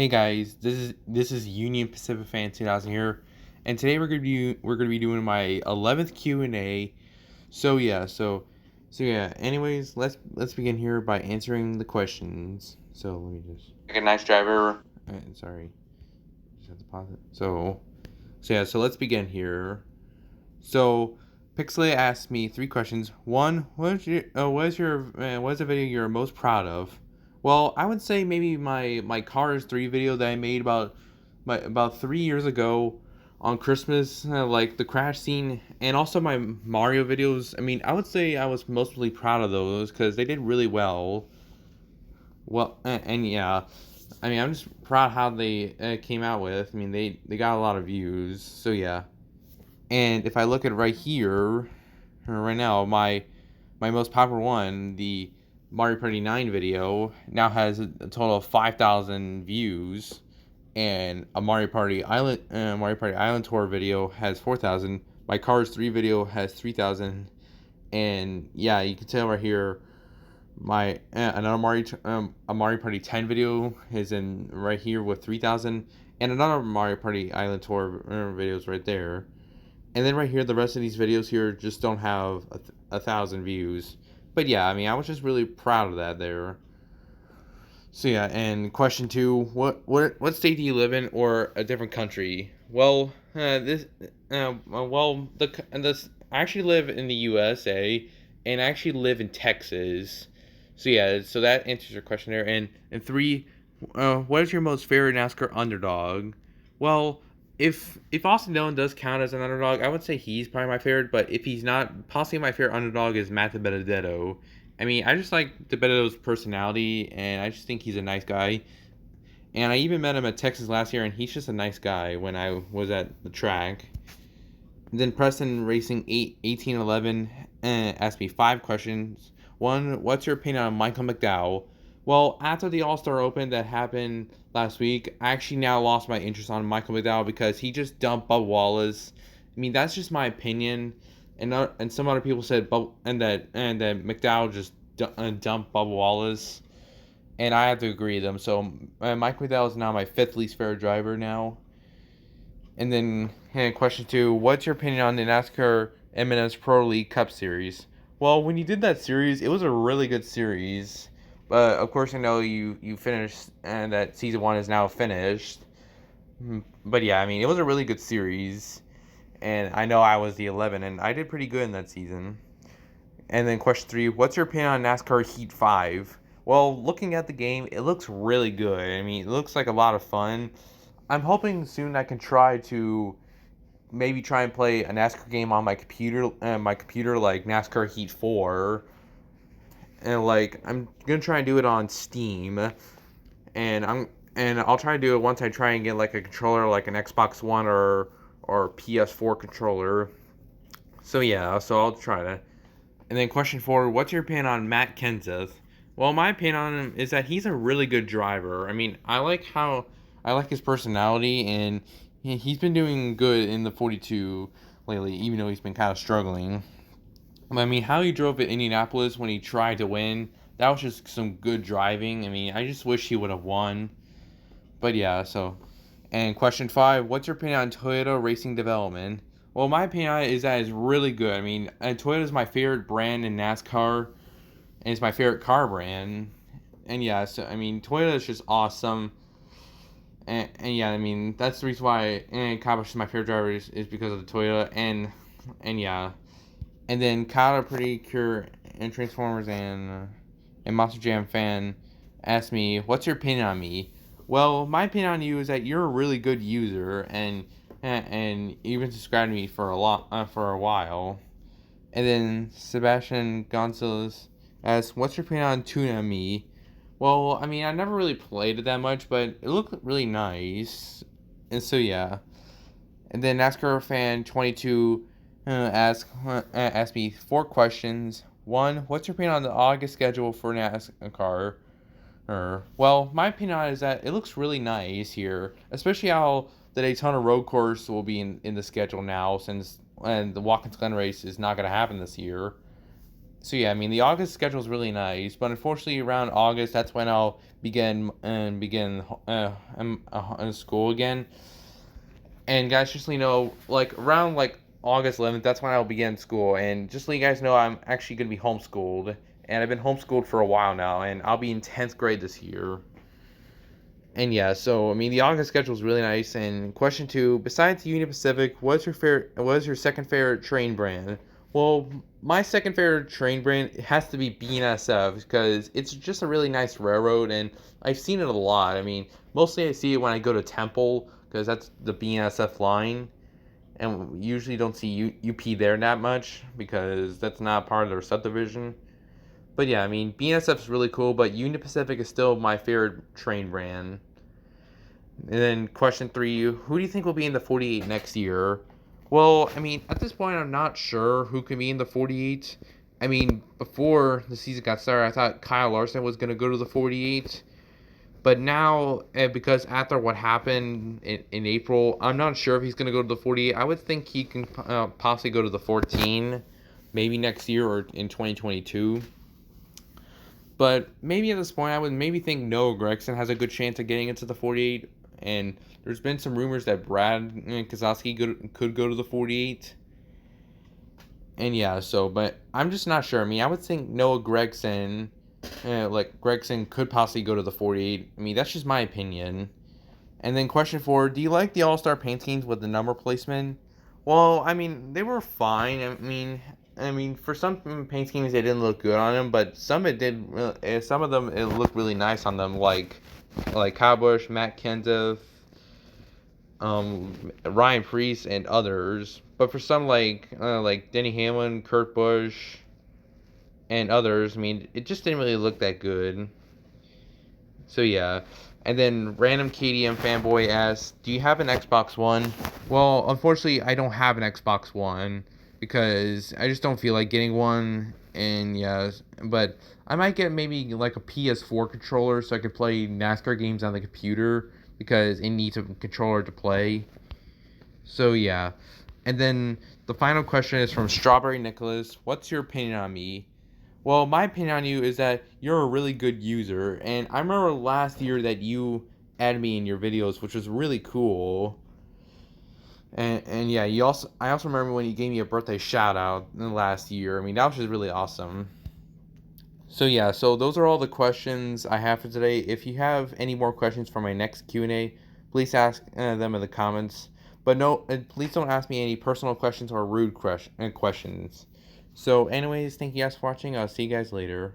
Hey guys, this is Union Pacific Fan 2000 here, and today we're gonna be doing my 11th Q&A. So yeah. Anyways, let's begin here by answering the questions. So let me just like a nice driver. Sorry, just have to pause it. So let's begin here. So Pixley asked me three questions. One, what is the video you're most proud of? Well, I would say maybe my Cars 3 video that I made about 3 years ago on Christmas, like the crash scene, and also my Mario videos. I mean, I would say I was mostly proud of those because they did really well. Well, and yeah, I mean, I'm just proud how they came out with. I mean, they got a lot of views. So yeah. And if I look at right here, right now, my most popular one, the Mario Party 9 video, now has a total of 5,000 views, and a Mario Party Island Tour video has 4,000. My Cars 3 video has 3,000, and yeah, you can tell right here. My another a Mario Party 10 video is in right here with 3,000, and another Mario Party Island Tour videos right there. And then right here, the rest of these videos here just don't have a thousand views. But yeah, I mean, I was just really proud of that there. So yeah, and question two: what state do you live in, or a different country? Well, I actually live in the USA, and I actually live in Texas. So yeah, so that answers your question there. And three, what is your most favorite NASCAR underdog? Well, if Austin Dillon does count as an underdog, I would say he's probably my favorite. But if he's not, possibly my favorite underdog is Matt Benedetto. I mean, I just like DeBenedetto's personality, and I just think he's a nice guy. And I even met him at Texas last year, and he's just a nice guy when I was at the track. Then Preston Racing 1811 asked me five questions. One, what's your opinion on Michael McDowell? Well, after the All Star Open that happened last week, I actually now lost my interest on Michael McDowell because he just dumped Bubba Wallace. I mean, that's just my opinion, and some other people said that McDowell just dumped Bubba Wallace, and I have to agree with them. So Mike McDowell is now my fifth least favorite driver now. And then question two, what's your opinion on the NASCAR M&S Pro League Cup Series? Well, when you did that series, it was a really good series. But of course, I know you finished, and that season one is now finished. But yeah, I mean, it was a really good series. And I know I was the 11, and I did pretty good in that season. And then question three, what's your opinion on NASCAR Heat 5? Well, looking at the game, it looks really good. I mean, it looks like a lot of fun. I'm hoping soon I can try to maybe try and play a NASCAR game on my computer like NASCAR Heat 4. And like I'm going to try and do it on Steam, and I'll try to do it once I try and get like a controller like an Xbox One or PS4 controller. So yeah, so I'll try that. And then question four, what's your opinion on Matt Kenseth? Well, my opinion on him is that he's a really good driver. I mean, I like his personality, and he's been doing good in the 42 lately, even though he's been kind of struggling. I mean, how he drove at Indianapolis when he tried to win, that was just some good driving. I mean, I just wish he would have won. But yeah, so. And question five, what's your opinion on Toyota Racing Development? Well, my opinion is that it's really good. I mean, Toyota is my favorite brand in NASCAR, and it's my favorite car brand. And yeah, so I mean, Toyota is just awesome. And yeah, I mean, that's the reason why Kyle is my favorite driver is because of the Toyota. And yeah. And then Kyle, pretty cure and Transformers and Monster Jam fan asked me, what's your opinion on me? Well, my opinion on you is that you're a really good user, and you've been subscribing to me for a while. And then Sebastian Gonzalez asks, what's your opinion on QnA? Well, I mean, I never really played it that much, but it looked really nice. And so yeah. And then NASCAR fan 22 asked me four questions. One, what's your opinion on the August schedule for NASCAR? Well, my opinion on it is that it looks really nice here, especially how the Daytona Road Course will be in the schedule now, since the Watkins Glen race is not going to happen this year. So yeah, I mean the August schedule is really nice, but unfortunately around August that's when I'll begin school again. And guys, just so you know, like around like August 11th, that's when I'll begin school. And just so you guys know, I'm actually gonna be homeschooled, and I've been homeschooled for a while now, and I'll be in 10th grade this year. And yeah, so I mean the August schedule is really nice. And question two: besides Union Pacific, What is your second favorite train brand? Well, my second favorite train brand has to be BNSF because it's just a really nice railroad, and I've seen it a lot. I mean, mostly I see it when I go to Temple because that's the BNSF line, and we usually don't see UP there that much because that's not part of their subdivision. But yeah, I mean BNSF is really cool, but Union Pacific is still my favorite train brand. And then question three, who do you think will be in the 48 next year? Well, I mean, at this point, I'm not sure who can be in the 48. I mean, before the season got started, I thought Kyle Larson was going to go to the 48. But now, because after what happened in April, I'm not sure if he's going to go to the 48. I would think he can possibly go to the 14, maybe next year or in 2022. But maybe at this point, I would maybe think Noah Gregson has a good chance of getting into the 48. And there's been some rumors that Brad Kozlowski could go to the 48. And yeah, but I'm just not sure. I mean, I would think Noah Gregson, Gregson could possibly go to the 48. I mean, that's just my opinion. And then question four, do you like the All-Star paint schemes with the number placement? Well, I mean, they were fine. I mean, for some paint schemes, they didn't look good on them, but some it did. Some of them it looked really nice on them, like Kyle Busch, Matt Kenseth, Ryan Preece, and others. But for some like Denny Hamlin, Kurt Busch, and others, I mean, it just didn't really look that good. So yeah. And then random KDM fanboy asks, "Do you have an Xbox One?" Well, unfortunately, I don't have an Xbox One because I just don't feel like getting one. And yeah, but I might get maybe like a PS4 controller so I could play NASCAR games on the computer because it needs a controller to play. So yeah. And then the final question is from Strawberry Nicholas. What's your opinion on me? Well, my opinion on you is that you're a really good user, and I remember last year that you added me in your videos, which was really cool. And yeah, I also remember when you gave me a birthday shout out in the last year. I mean, that was just really awesome. So yeah, so those are all the questions I have for today. If you have any more questions for my next Q&A, please ask them in the comments. But no, please don't ask me any personal questions or rude questions. So anyways, thank you guys for watching. I'll see you guys later.